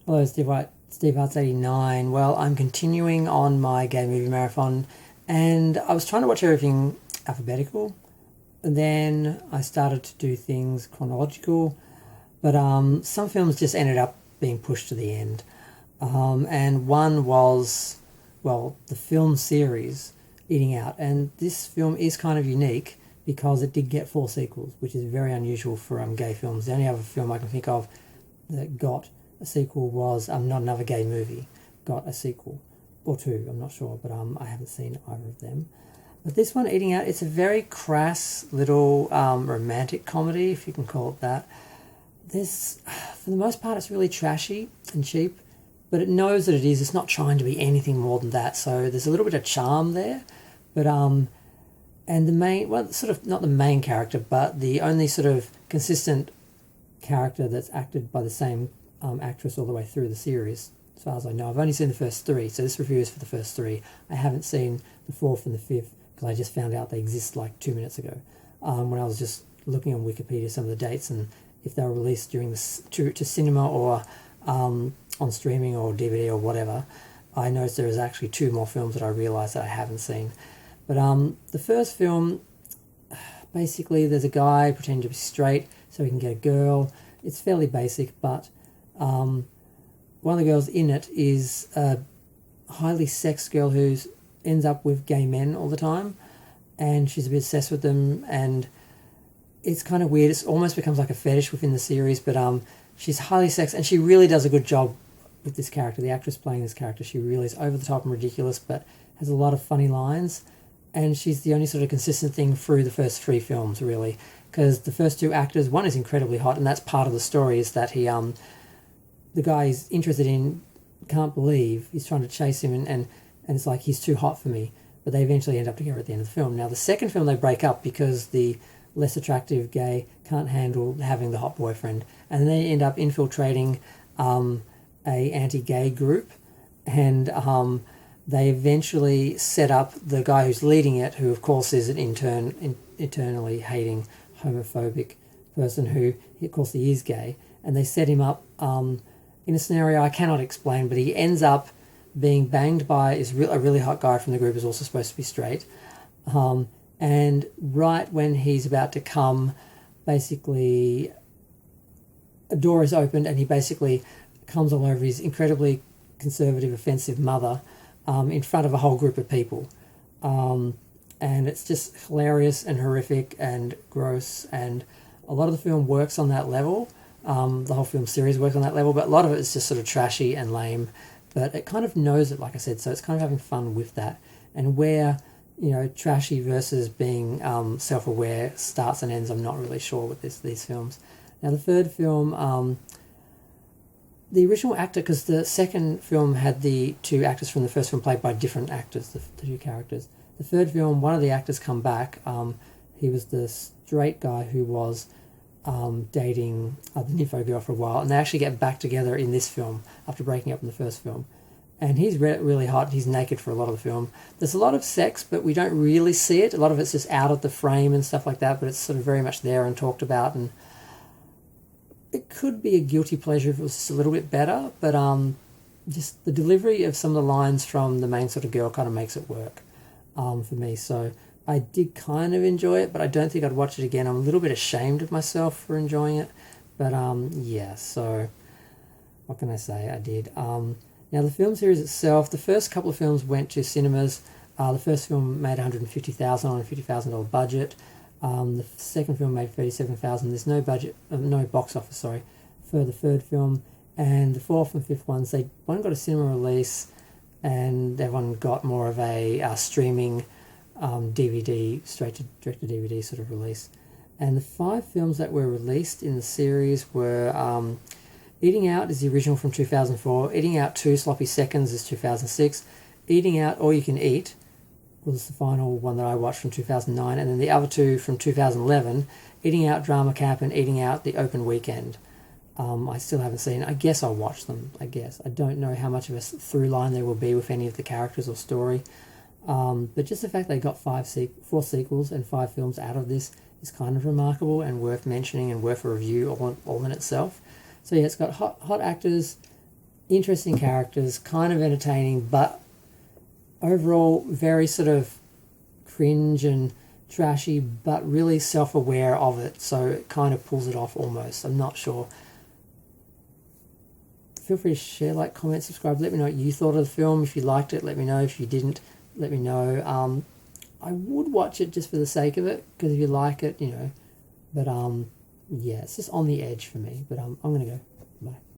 Hello, Steve Arts 89. Well, I'm continuing on my gay movie marathon, and I was trying to watch everything alphabetical, and then I started to do things chronological, but some films just ended up being pushed to the end. And one was, well, the film series Eating Out, and this film is kind of unique because it did get four sequels, which is very unusual for gay films. The only other film I can think of that got a sequel was Not Another Gay Movie, got a sequel or two, I'm not sure, but I haven't seen either of them. But this one, Eating Out, it's a very crass little romantic comedy, if you can call it that. This, for the most part, it's really trashy and cheap, but it knows that it is. It's not trying to be anything more than that. So there's a little bit of charm there, but and the main, well, sort of not the main character, but the only sort of consistent character that's acted by the same actress all the way through the series, as far as I know. I've only seen the first three, so this review is for the first three. I haven't seen the fourth and the fifth because I just found out they exist like 2 minutes ago when I was just looking on Wikipedia some of the dates and if they were released during to cinema or on streaming or DVD or whatever. I noticed there is actually two more films that I realised that I haven't seen. But the first film, basically there's a guy pretending to be straight so he can get a girl. It's fairly basic, but one of the girls in it is a highly sexed girl who ends up with gay men all the time, and she's a bit obsessed with them, and it's kind of weird. It almost becomes like a fetish within the series, but she's highly sexed, and she really does a good job with this character. The actress playing this character, she really is over the top and ridiculous, but has a lot of funny lines, and she's the only sort of consistent thing through the first three films, really, because the first two actors, one is incredibly hot, and that's part of the story, is that he the guy he's interested in can't believe he's trying to chase him, and it's like, he's too hot for me, but they eventually end up together at the end of the film. Now the second film they break up because the less attractive gay can't handle having the hot boyfriend, and then they end up infiltrating a anti-gay group, and they eventually set up the guy who's leading it, who of course is an internally hating homophobic person who, of course, he is gay, and they set him up in a scenario I cannot explain, but he ends up being banged by a really hot guy from the group who's also supposed to be straight, and right when he's about to come, basically a door is opened and he basically comes all over his incredibly conservative, offensive mother in front of a whole group of people. And it's just hilarious and horrific and gross, and a lot of the film works on that level. The whole film series works on that level, but a lot of it is just sort of trashy and lame, but it kind of knows it, like I said, so it's kind of having fun with that. And where, trashy versus being self-aware starts and ends, I'm not really sure with these films. Now the third film, the original actor, because the second film had the two actors from the first film played by different actors, the two characters. The third film, one of the actors come back. He was the straight guy who was dating the nympho girl for a while, and they actually get back together in this film after breaking up in the first film. And he's really hot. He's naked for a lot of the film. There's a lot of sex, but we don't really see it. A lot of it's just out of the frame and stuff like that, but it's sort of very much there and talked about, and it could be a guilty pleasure if it was just a little bit better, but just the delivery of some of the lines from the main sort of girl kind of makes it work for me. So I did kind of enjoy it, but I don't think I'd watch it again. I'm a little bit ashamed of myself for enjoying it, but yeah, so what can I say? I did. Now the film series itself, the first couple of films went to cinemas. The first film made $150,000 on a $50,000 budget. The second film made $37,000. There's no budget, no box office, sorry, for the third film. And the fourth and fifth ones, one got a cinema release, and everyone got more of a streaming DVD, straight to direct to DVD sort of release. And the five films that were released in the series were Eating Out is the original from 2004. Eating Out 2 Sloppy Seconds is 2006. Eating Out All You Can Eat was the final one that I watched from 2009, and then the other two from 2011, Eating Out Drama Camp and Eating Out The Open Weekend. I still haven't seen. I guess I'll watch them, I guess. I don't know how much of a through line there will be with any of the characters or story, but just the fact they got four sequels and 5 films out of this is kind of remarkable and worth mentioning and worth a review all in itself. So yeah, it's got hot actors, interesting characters, kind of entertaining, but overall very sort of cringe and trashy, but really self-aware of it, so it kind of pulls it off almost. I'm not sure. Feel free to share, like, comment, subscribe. Let me know what you thought of the film. If you liked it, let me know. If you didn't, let me know. I would watch it just for the sake of it, because if you like it, but yeah, it's just on the edge for me. But I'm gonna go. Bye.